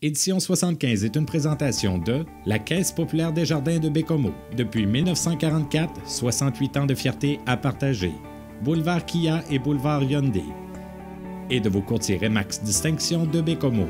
Édition 75 est une présentation de la Caisse populaire des jardins de Bécomo. Depuis 1944, 68 ans de fierté à partager. Boulevard Kia et Boulevard Hyundai. Et de vos courtiers Remax Distinction de Bécomo.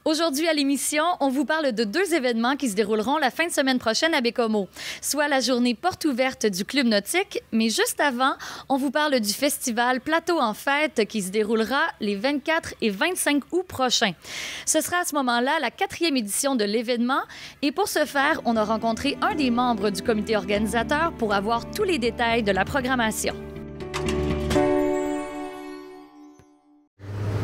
Aujourd'hui à l'émission, on vous parle de deux événements qui se dérouleront la fin de semaine prochaine à Bécomo, soit la journée porte ouverte du Club nautique, mais juste avant, on vous parle du festival Plateau en fête qui se déroulera les 24 et 25 août prochains. Ce sera à ce moment-là la 4e édition de l'événement et pour ce faire, on a rencontré un des membres du comité organisateur pour avoir tous les détails de la programmation.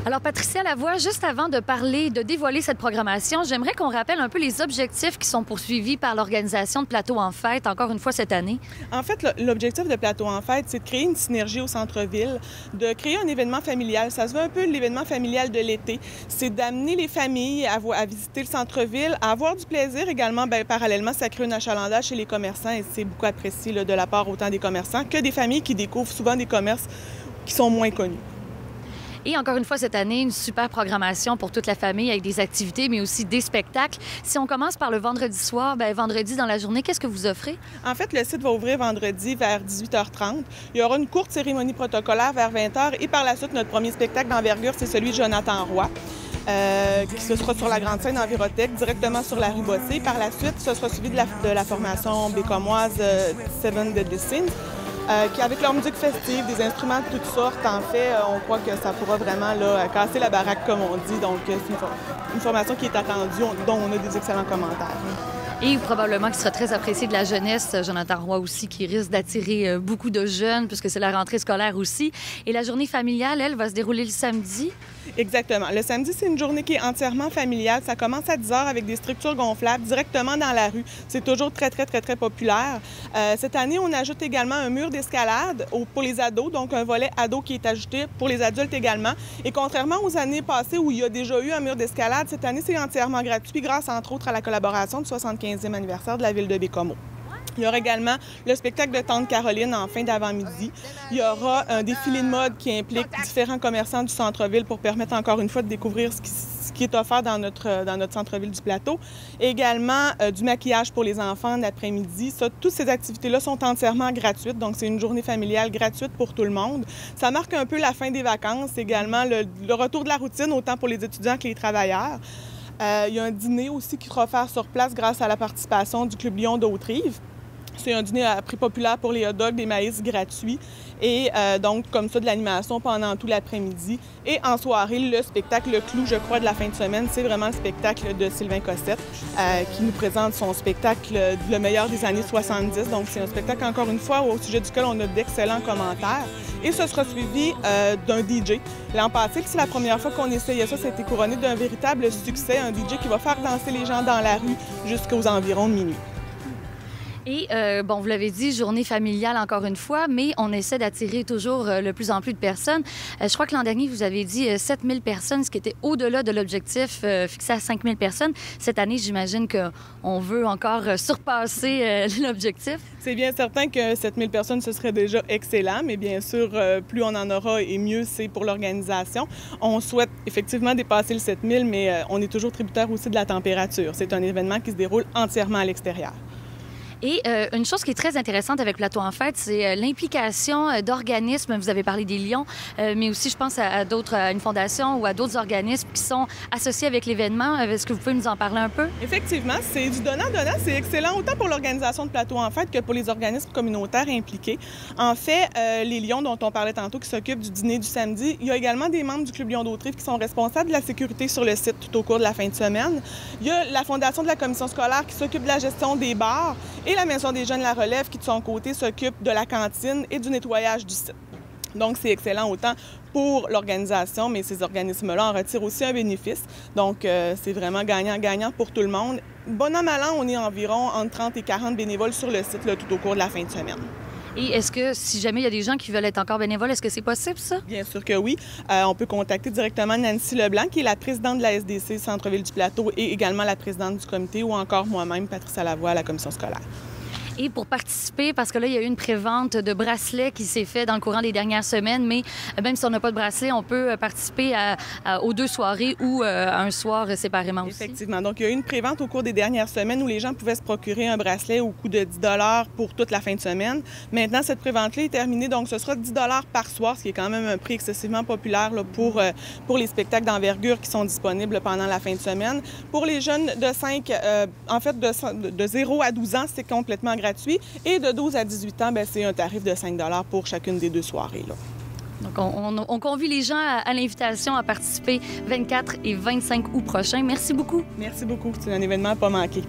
Alors, Patricia Lavoie, juste avant de parler, de dévoiler cette programmation, j'aimerais qu'on rappelle un peu les objectifs qui sont poursuivis par l'organisation de Plateau en fête, encore une fois cette année. En fait, l'objectif de Plateau en fête, c'est de créer une synergie au centre-ville, de créer un événement familial. Ça se veut un peu l'événement familial de l'été. C'est d'amener les familles à visiter le centre-ville, à avoir du plaisir également. Bien, parallèlement, ça crée un achalandage chez les commerçants et c'est beaucoup apprécié là, de la part autant des commerçants que des familles qui découvrent souvent des commerces qui sont moins connus. Et encore une fois, cette année, une super programmation pour toute la famille avec des activités, mais aussi des spectacles. Si on commence par le vendredi soir, bien, vendredi dans la journée, qu'est-ce que vous offrez? En fait, le site va ouvrir vendredi vers 18h30. Il y aura une courte cérémonie protocolaire vers 20h et par la suite, notre premier spectacle d'envergure, c'est celui de Jonathan Roy. Qui se sera sur la grande scène Envirothèque, directement sur la rue Bossé. Par la suite, ce sera suivi de la formation bécomoise Seven Deadly Sins. Qui, avec leur musique festive, des instruments de toutes sortes, en fait, on croit que ça pourra vraiment là, casser la baraque, comme on dit. Donc, c'est une formation qui est attendue, dont on a des excellents commentaires. Et probablement qui sera très apprécié de la jeunesse, Jonathan Roy aussi, qui risque d'attirer beaucoup de jeunes, puisque c'est la rentrée scolaire aussi. Et la journée familiale, elle, va se dérouler le samedi? Exactement. Le samedi, c'est une journée qui est entièrement familiale. Ça commence à 10h avec des structures gonflables directement dans la rue. C'est toujours très populaire. Cette année, on ajoute également un mur d'escalade pour les ados, donc un volet ado qui est ajouté pour les adultes également. Et contrairement aux années passées où il y a déjà eu un mur d'escalade, cette année, c'est entièrement gratuit grâce, entre autres, à la collaboration du 75e anniversaire de la ville de Bécomo. Il y aura également le spectacle de Tante Caroline en fin d'avant-midi. Il y aura un défilé de mode qui implique différents commerçants du centre-ville pour permettre encore une fois de découvrir ce qui est offert dans notre centre-ville du plateau. Et également du maquillage pour les enfants l'après-midi. Toutes ces activités-là sont entièrement gratuites, donc c'est une journée familiale gratuite pour tout le monde. Ça marque un peu la fin des vacances, également le retour de la routine, autant pour les étudiants que les travailleurs. Il y a un dîner aussi qui sera offert sur place grâce à la participation du Club Lion d'Haute-Rive. C'est un dîner à prix populaire pour les hot dogs, des maïs gratuits et donc comme ça de l'animation pendant tout l'après-midi. Et en soirée, le spectacle, le clou, je crois, de la fin de semaine, c'est vraiment le spectacle de Sylvain Cossette qui nous présente son spectacle Le meilleur des années 70. Donc c'est un spectacle, encore une fois, au sujet duquel on a d'excellents commentaires. Et ce sera suivi d'un DJ. L'an passé, c'est la première fois qu'on essayait ça, ça a été couronné d'un véritable succès, un DJ qui va faire danser les gens dans la rue jusqu'aux environs de minuit. Et, bon, vous l'avez dit, journée familiale encore une fois, mais on essaie d'attirer toujours de plus en plus de personnes. Je crois que l'an dernier, vous avez dit 7000 personnes, ce qui était au-delà de l'objectif fixé à 5000 personnes. Cette année, j'imagine qu'on veut encore surpasser l'objectif. C'est bien certain que 7000 personnes, ce serait déjà excellent, mais bien sûr, plus on en aura et mieux c'est pour l'organisation. On souhaite effectivement dépasser le 7000, mais on est toujours tributaire aussi de la température. C'est un événement qui se déroule entièrement à l'extérieur. Et une chose qui est très intéressante avec Plateau en fête, c'est l'implication d'organismes. Vous avez parlé des Lions, mais aussi, je pense, à une fondation ou à d'autres organismes qui sont associés avec l'événement. Est-ce que vous pouvez nous en parler un peu? Effectivement, c'est du donnant-donnant. C'est excellent autant pour l'organisation de Plateau en fête que pour les organismes communautaires impliqués. En fait, les Lions dont on parlait tantôt qui s'occupent du dîner du samedi, il y a également des membres du Club Lion d'Haute-Rive qui sont responsables de la sécurité sur le site tout au cours de la fin de semaine. Il y a la fondation de la commission scolaire qui s'occupe de la gestion des bars et la Maison des jeunes La Relève qui, de son côté, s'occupe de la cantine et du nettoyage du site. Donc, c'est excellent autant pour l'organisation, mais ces organismes-là en retirent aussi un bénéfice. Donc, c'est vraiment gagnant-gagnant pour tout le monde. Bon an, mal an, on est environ entre 30 et 40 bénévoles sur le site là, tout au cours de la fin de semaine. Et est-ce que, si jamais il y a des gens qui veulent être encore bénévoles, est-ce que c'est possible, ça? Bien sûr que oui. On peut contacter directement Nancy Leblanc, qui est la présidente de la SDC Centre-Ville du Plateau et également la présidente du comité, ou encore moi-même, Patricia Lavoie, à la commission scolaire. Et pour participer, parce que là, il y a eu une prévente de bracelets qui s'est faite dans le courant des dernières semaines, mais même si on n'a pas de bracelet, on peut participer aux 2 soirées ou à un soir séparément aussi. Effectivement. Donc, il y a eu une prévente au cours des dernières semaines où les gens pouvaient se procurer un bracelet au coût de 10 $ pour toute la fin de semaine. Maintenant, cette prévente-là est terminée, donc ce sera 10 $ par soir, ce qui est quand même un prix excessivement populaire là, pour les spectacles d'envergure qui sont disponibles pendant la fin de semaine. Pour les jeunes de 5, en fait, de 0 à 12 ans, c'est complètement gratuit. Et de 12 à 18 ans, c'est un tarif de 5 $ pour chacune des 2 soirées. Là. Donc, on convie les gens à l'invitation à participer 24 et 25 août prochain. Merci beaucoup. Merci beaucoup. C'est un événement à pas manquer.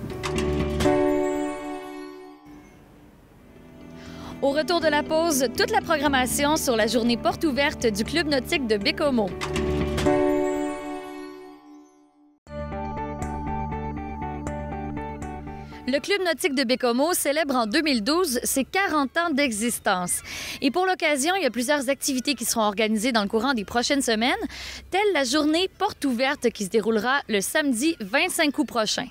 Au retour de la pause, toute la programmation sur la journée porte ouverte du Club nautique de Baie-Comeau. Le Club nautique de Baie-Comeau célèbre en 2012 ses 40 ans d'existence. Et pour l'occasion, il y a plusieurs activités qui seront organisées dans le courant des prochaines semaines, telle la journée porte ouverte qui se déroulera le samedi 25 août prochain.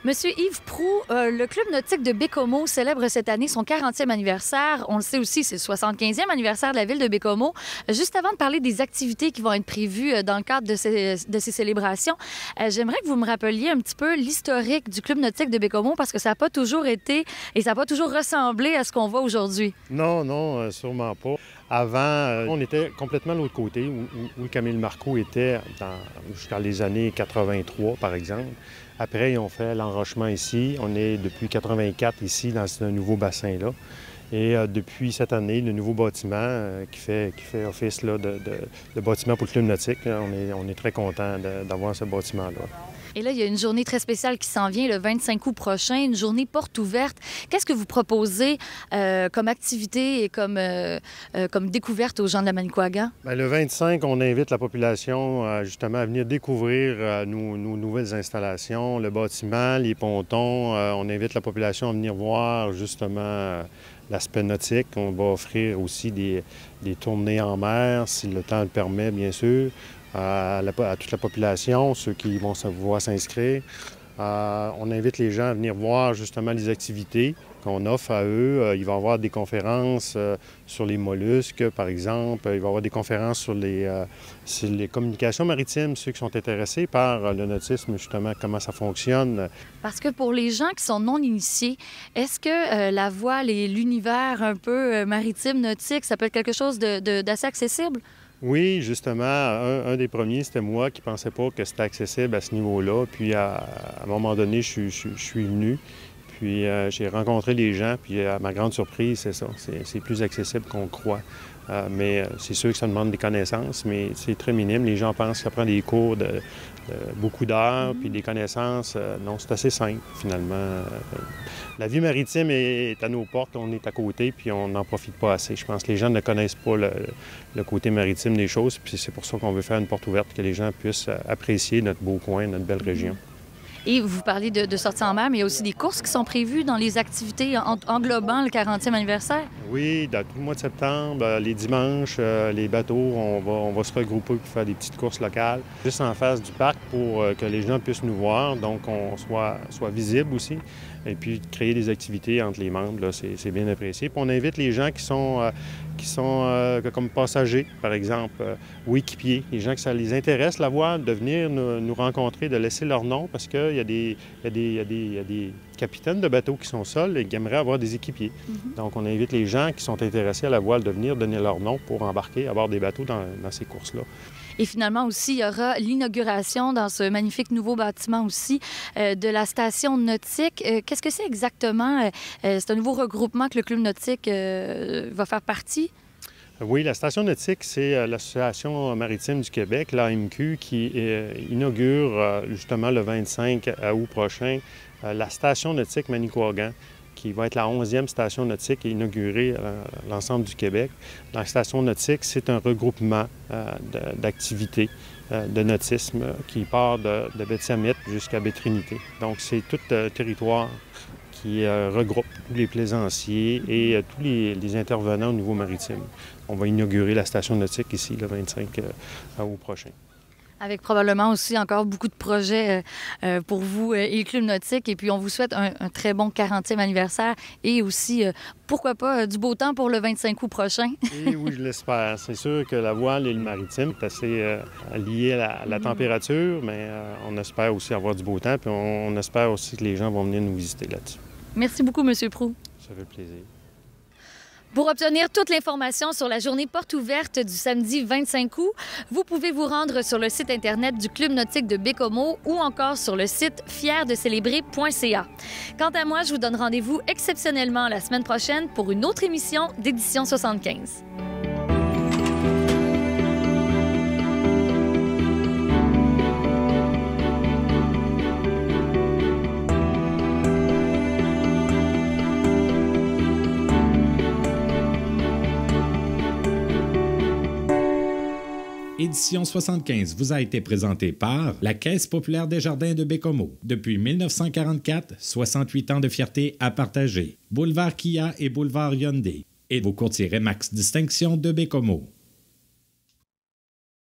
Monsieur Yves Proux, le Club nautique de Baie-Comeau célèbre cette année son 40e anniversaire. On le sait aussi, c'est le 75e anniversaire de la ville de Baie-Comeau. Juste avant de parler des activités qui vont être prévues dans le cadre de ces célébrations, j'aimerais que vous me rappeliez un petit peu l'historique du Club nautique de Baie-Comeau parce que ça n'a pas toujours été et ça n'a pas toujours ressemblé à ce qu'on voit aujourd'hui. Non, sûrement pas. Avant, on était complètement de l'autre côté, où Camille Marcoux était jusqu'à les années 83, par exemple. Après, ils ont fait l'enrochement ici. On est depuis 84 ici, dans ce nouveau bassin-là. Et depuis cette année, le nouveau bâtiment qui fait office là, de bâtiment pour le Club nautique, on est très content d'avoir ce bâtiment-là. Et là, il y a une journée très spéciale qui s'en vient le 25 août prochain, une journée porte ouverte. Qu'est-ce que vous proposez comme activité et comme découverte aux gens de la Manicouagan? Bien, le 25, on invite la population justement à venir découvrir nos nouvelles installations, le bâtiment, les pontons. On invite la population à venir voir justement l'aspect nautique. On va offrir aussi des tournées en mer, si le temps le permet, bien sûr. À toute la population, ceux qui vont vouloir s'inscrire. On invite les gens à venir voir justement les activités qu'on offre à eux. Il va y avoir des conférences sur les mollusques, par exemple. Il va y avoir des conférences sur les communications maritimes, ceux qui sont intéressés par le nautisme, justement, comment ça fonctionne. Parce que pour les gens qui sont non initiés, est-ce que la voile et l'univers un peu maritime, nautique, ça peut être quelque chose d'assez accessible? Oui, justement, un des premiers, c'était moi qui ne pensais pas que c'était accessible à ce niveau-là. Puis, à un moment donné, je suis venu, puis j'ai rencontré les gens, puis à ma grande surprise, c'est ça, c'est plus accessible qu'on croit. Mais c'est sûr que ça demande des connaissances, mais c'est très minime. Les gens pensent que ça prend des cours de beaucoup d'heures, puis des connaissances. Non, c'est assez simple, finalement. La vie maritime est à nos portes, on est à côté, puis on n'en profite pas assez. Je pense que les gens ne connaissent pas le côté maritime des choses, puis c'est pour ça qu'on veut faire une porte ouverte, que les gens puissent apprécier notre beau coin, notre belle région. Et vous parlez de sorties en mer, mais il y a aussi des courses qui sont prévues dans les activités englobant le 40e anniversaire. Oui, dans tout le mois de septembre, les dimanches, les bateaux, on va se regrouper pour faire des petites courses locales, juste en face du parc pour que les gens puissent nous voir, donc on soit visible aussi. Et puis, créer des activités entre les membres, là, c'est bien apprécié. Puis on invite les gens qui sont comme passagers, par exemple, ou équipiers, les gens que ça les intéresse, la voile, de venir nous rencontrer, de laisser leur nom, parce qu'il y a des capitaines de bateaux qui sont seuls et qui aimeraient avoir des équipiers. Donc, on invite les gens qui sont intéressés à la voile de venir donner leur nom pour embarquer à bord des bateaux dans ces courses-là. Et finalement aussi, il y aura l'inauguration dans ce magnifique nouveau bâtiment aussi de la station nautique. Qu'est-ce que c'est exactement? C'est un nouveau regroupement que le Club nautique va faire partie? Oui, la station nautique, c'est l'Association maritime du Québec, l'AMQ, qui inaugure justement le 25 août prochain la station nautique Manicouagan, qui va être la 11e station nautique inaugurée à l'ensemble du Québec. La station nautique, c'est un regroupement d'activités de nautisme qui part de Baie-Trinité jusqu'à Baie-Trinité. Donc, c'est tout territoire qui regroupe tous les plaisanciers et tous les intervenants au niveau maritime. On va inaugurer la station nautique ici le 25 août prochain. Avec probablement aussi encore beaucoup de projets pour vous et le Club nautique. Et puis, on vous souhaite un très bon 40e anniversaire et aussi, pourquoi pas, du beau temps pour le 25 août prochain. Et oui, je l'espère. C'est sûr que la voile et le maritime est assez lié à la température, mais on espère aussi avoir du beau temps. Puis on espère aussi que les gens vont venir nous visiter là-dessus. Merci beaucoup, M. Proulx. Ça fait plaisir. Pour obtenir toute l'information sur la journée porte ouverte du samedi 25 août, vous pouvez vous rendre sur le site Internet du Club nautique de Baie-Comeau ou encore sur le site fierdecélébrer.ca. Quant à moi, je vous donne rendez-vous exceptionnellement la semaine prochaine pour une autre émission d'Édition 75. Édition 75 vous a été présentée par la Caisse populaire des jardins de Baie-Comeau. Depuis 1944, 68 ans de fierté à partager. Boulevard Kia et Boulevard Hyundai. Et vos courtiers Remax Distinction de Baie-Comeau.